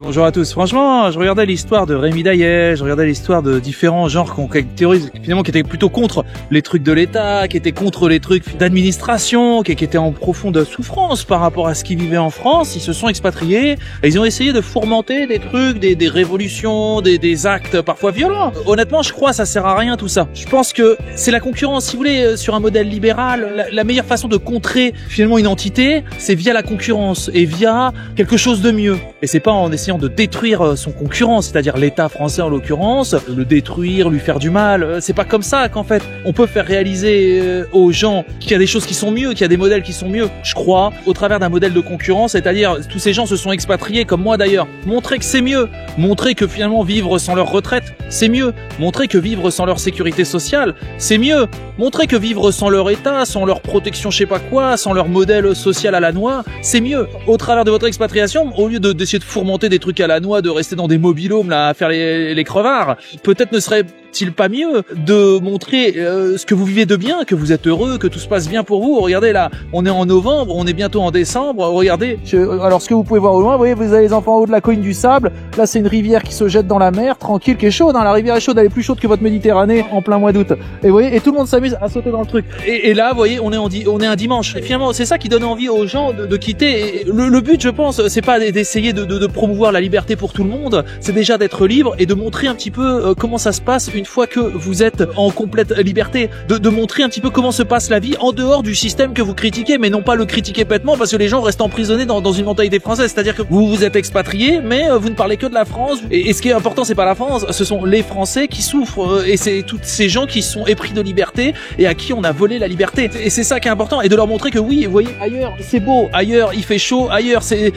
Bonjour à tous. Franchement, je regardais l'histoire de Rémi Daillet, je regardais l'histoire de différents genres qui théorisent, finalement, qui étaient plutôt contre les trucs de l'État, qui étaient contre les trucs d'administration, qui étaient en profonde souffrance par rapport à ce qu'ils vivaient en France. Ils se sont expatriés et ils ont essayé de fourmenter des trucs, des révolutions, des actes parfois violents. Honnêtement, je crois que ça sert à rien tout ça. Je pense que c'est la concurrence, si vous voulez, sur un modèle libéral. La meilleure façon de contrer finalement une entité, c'est via la concurrence et via quelque chose de mieux. Et c'est pas en essayant de détruire son concurrent, c'est-à-dire l'État français en l'occurrence, le détruire, lui faire du mal. C'est pas comme ça qu'en fait on peut faire réaliser aux gens qu'il y a des choses qui sont mieux, qu'il y a des modèles qui sont mieux. Je crois au travers d'un modèle de concurrence, c'est-à-dire tous ces gens se sont expatriés comme moi d'ailleurs. Montrer que c'est mieux, montrer que finalement vivre sans leur retraite, c'est mieux, montrer que vivre sans leur sécurité sociale, c'est mieux, montrer que vivre sans leur État, sans leur protection je sais pas quoi, sans leur modèle social à la noix, c'est mieux. Au travers de votre expatriation, au lieu d'essayer de fourmenter des trucs à la noix, de rester dans des mobilhomes là à faire les crevards, peut-être ne serait-il pas mieux de montrer ce que vous vivez de bien, que vous êtes heureux, que tout se passe bien pour vous. Regardez là, on est en novembre, on est bientôt en décembre. Regardez, alors ce que vous pouvez voir au loin, vous voyez, vous avez les enfants en haut de la colline du Sable. Là, c'est une rivière qui se jette dans la mer, tranquille, qui est chaude. Hein, la rivière est chaude, elle est plus chaude que votre Méditerranée en plein mois d'août. Et vous voyez, et tout le monde s'amuse à sauter dans le truc. Et là, vous voyez, on est un dimanche. Et finalement, c'est ça qui donne envie aux gens de quitter. Et le but, je pense, c'est pas d'essayer de promouvoir la liberté pour tout le monde. C'est déjà d'être libre et de montrer un petit peu comment ça se passe une fois que vous êtes en complète liberté, de montrer un petit peu comment se passe la vie en dehors du système que vous critiquez, mais non pas le critiquer bêtement parce que les gens restent emprisonnés dans une mentalité française, c'est-à-dire que vous vous êtes expatriés, mais vous ne parlez que de la France, et ce qui est important, c'est pas la France, ce sont les Français qui souffrent, et c'est tous ces gens qui sont épris de liberté et à qui on a volé la liberté, et c'est ça qui est important, et de leur montrer que oui, vous voyez, ailleurs c'est beau, ailleurs il fait chaud, ailleurs c'est,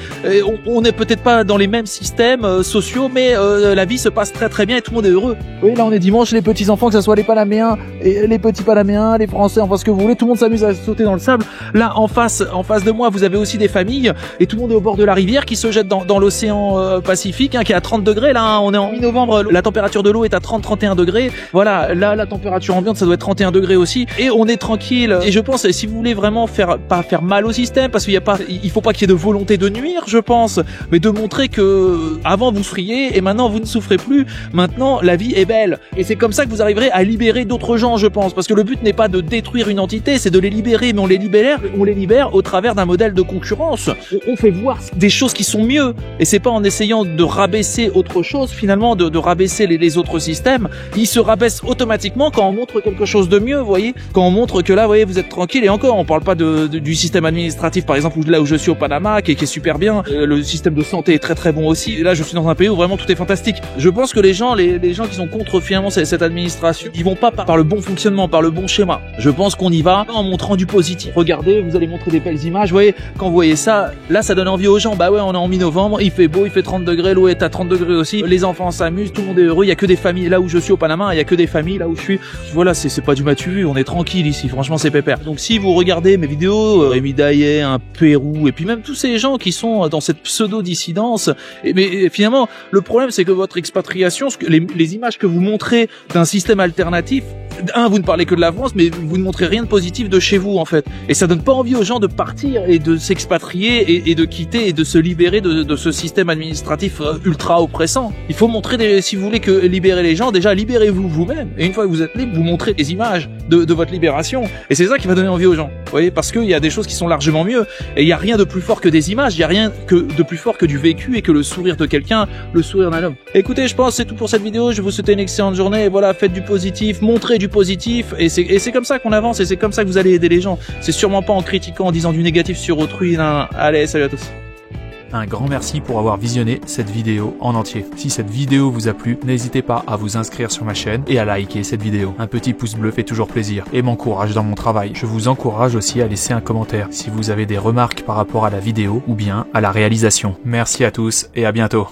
on n'est peut-être pas dans les mêmes systèmes sociaux, mais la vie se passe très très bien et tout le monde est heureux. Oui, là on est dimanche, les petits enfants, que ce soit les Panaméens et les petits Panaméens, les Français, enfin ce que vous voulez, tout le monde s'amuse à sauter dans le sable. Là en face de moi, vous avez aussi des familles et tout le monde est au bord de la rivière qui se jette dans l'océan Pacifique, hein, qui est à 30 degrés. Là, hein, on est en mi-novembre, la température de l'eau est à 30-31 degrés. Voilà, là la température ambiante, ça doit être 31 degrés aussi. Et on est tranquille. Et je pense, si vous voulez vraiment pas faire mal au système, parce il faut pas qu'il y ait de volonté de nuire, je pense, mais de montrer que avant vous souffriez et maintenant vous ne souffrez plus. Maintenant, la vie est belle. Et c'est comme ça que vous arriverez à libérer d'autres gens, je pense, parce que le but n'est pas de détruire une entité, c'est de les libérer, mais on les libère au travers d'un modèle de concurrence. On fait voir des choses qui sont mieux, et c'est pas en essayant de rabaisser autre chose, finalement, de rabaisser les autres systèmes. Ils se rabaissent automatiquement quand on montre quelque chose de mieux, vous voyez, quand on montre que là, vous voyez, vous êtes tranquille, et encore, on parle pas du système administratif, par exemple, là où je suis au Panama, qui est super bien, le système de santé est très très bon aussi, et là, je suis dans un pays où vraiment tout est fantastique. Je pense que les gens qui sont contre, finalement, cette administration, ils vont pas par le bon fonctionnement, par le bon schéma. Je pense qu'on y va en montrant du positif. Regardez, vous allez montrer des belles images. Vous voyez, quand vous voyez ça, là, ça donne envie aux gens. Bah ouais, on est en mi-novembre, il fait beau, il fait 30 degrés, l'eau est à 30 degrés aussi. Les enfants s'amusent, tout le monde est heureux. Il y a que des familles. Là où je suis au Panama, il y a que des familles. Là où je suis, voilà, c'est pas du matu vu. On est tranquille ici. Franchement, c'est pépère. Donc, si vous regardez mes vidéos, Rémi Daillet, un Pérou, et puis même tous ces gens qui sont dans cette pseudo-dissidence, mais finalement, le problème, c'est que votre expatriation, les images que vous montrez d'un système alternatif, vous ne parlez que de la France, mais vous ne montrez rien de positif de chez vous, en fait. Et ça donne pas envie aux gens de partir et de s'expatrier et de quitter et de se libérer de ce système administratif ultra oppressant. Il faut montrer si vous voulez que libérer les gens, déjà libérez-vous vous-même. Et une fois que vous êtes libre, vous montrez des images de votre libération. Et c'est ça qui va donner envie aux gens. Vous voyez, parce qu'il y a des choses qui sont largement mieux. Et il y a rien de plus fort que des images. Il y a rien de plus fort que du vécu et que le sourire de quelqu'un, le sourire d'un homme. Écoutez, je pense que c'est tout pour cette vidéo. Je vous souhaite une excellente journée. Et voilà, faites du positif, montrez du positif, et c'est comme ça qu'on avance, et c'est comme ça que vous allez aider les gens. C'est sûrement pas en critiquant, en disant du négatif sur autrui. Non. Allez, salut à tous. Un grand merci pour avoir visionné cette vidéo en entier. Si cette vidéo vous a plu, n'hésitez pas à vous inscrire sur ma chaîne et à liker cette vidéo. Un petit pouce bleu fait toujours plaisir et m'encourage dans mon travail. Je vous encourage aussi à laisser un commentaire si vous avez des remarques par rapport à la vidéo ou bien à la réalisation. Merci à tous et à bientôt.